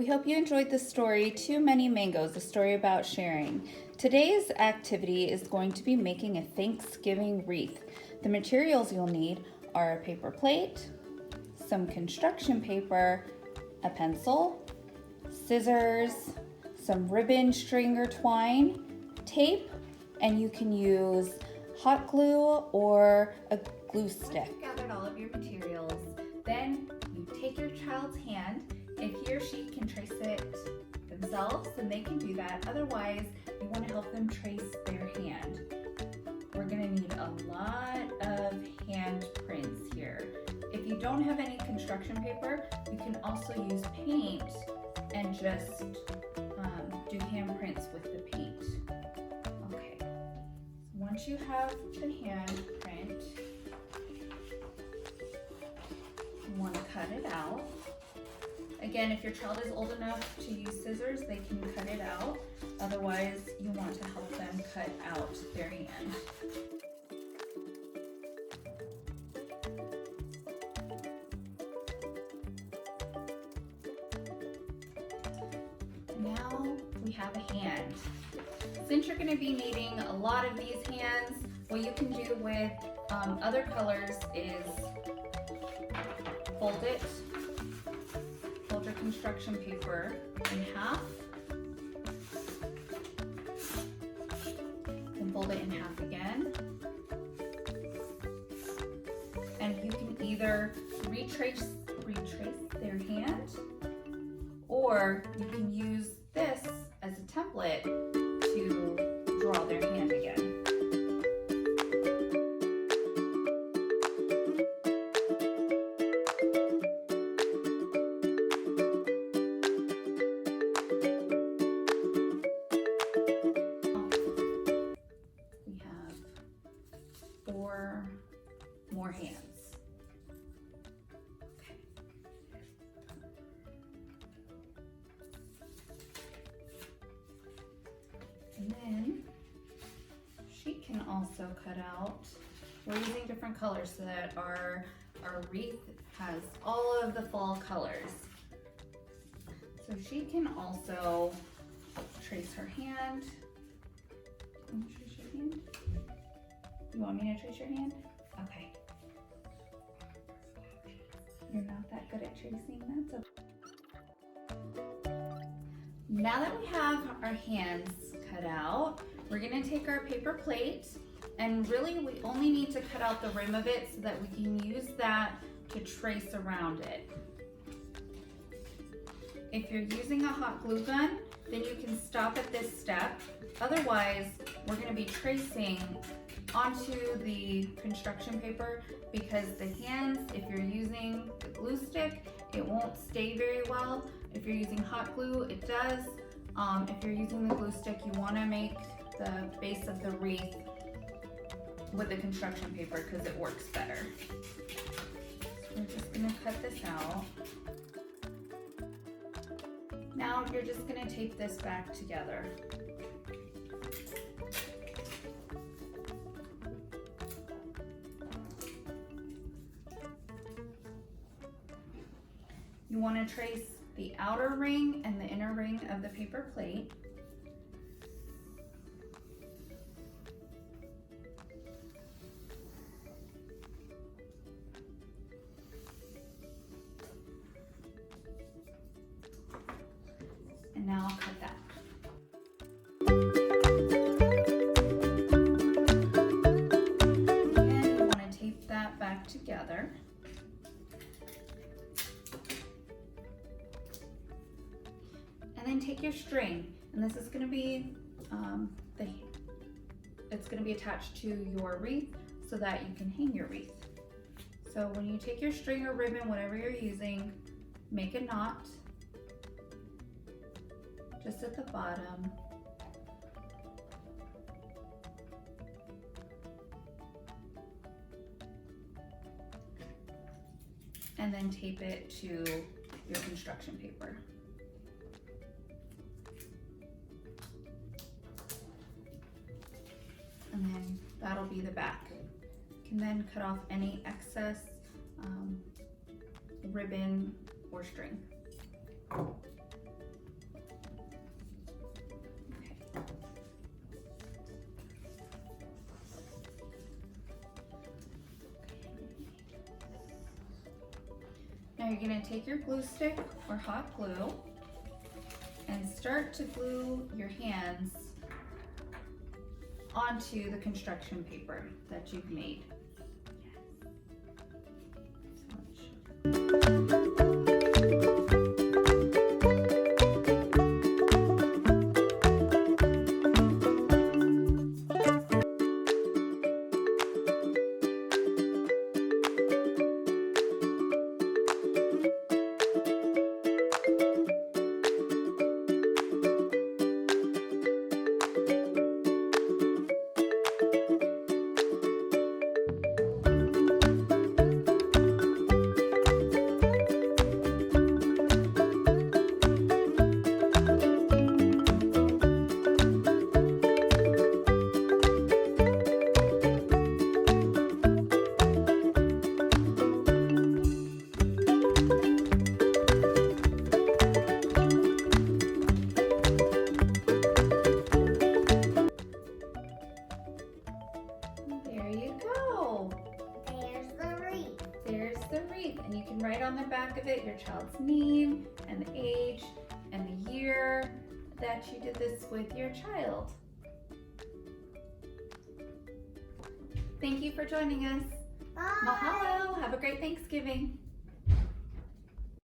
We hope you enjoyed the story Too Many Mangoes, a story about sharing. Today's activity is going to be making a Thanksgiving wreath. The materials you'll need are a paper plate, some construction paper, a pencil, scissors, some ribbon, string, or twine, tape, and you can use hot glue or a glue stick. Once you've gathered all of your materials, then you take your child's hand. If he or she can trace it themselves, then they can do that. Otherwise, you want to help them trace their hand. We're going to need a lot of hand prints here. If you don't have any construction paper, you can also use paint and just do hand prints with the paint. Okay, so once you have the hand print, you want to cut it out. Again, if your child is old enough to use scissors, they can cut it out. Otherwise, you want to help them cut out their hand. Now we have a hand. Since you're going to be needing a lot of these hands, what you can do with other colors is fold it. Fold your construction paper in half, then fold it in half again. And you can either retrace their hand, or you can use this as a template to draw their hand again. We have 4 more hands. Okay. And then she can also cut out, we're using different colors so that our wreath has all of the fall colors. So she can also trace her hand. Can you trace your hand? You want me to trace your hand? Okay. You're not that good at tracing, that's okay. Now that we have our hands cut out, we're gonna take our paper plate, and really we only need to cut out the rim of it so that we can use that to trace around it. If you're using a hot glue gun, then you can stop at this step. Otherwise, we're gonna be tracing onto the construction paper, because the hands, if you're using the glue stick, it won't stay very well. If you're using hot glue, it does. If you're using the glue stick, you wanna make the base of the wreath with the construction paper because it works better. So we're just gonna cut this out. Now you're just gonna tape this back together. You want to trace the outer ring and the inner ring of the paper plate. And now I'll cut that. Again, you want to tape that back together. And then take your string, and this is going to be it's going to be attached to your wreath so that you can hang your wreath. So when you take your string or ribbon, whatever you're using, make a knot just at the bottom. And then tape it to your construction paper. And then that'll be the back. You can then cut off any excess ribbon or string. Now you're going to take your glue stick or hot glue and start to glue your hands onto the construction paper that you've made. There you go. There's the wreath. There's the wreath, and you can write on the back of it your child's name and the age and the year that you did this with your child. Thank you for joining us. Bye. Mahalo. Have a great Thanksgiving.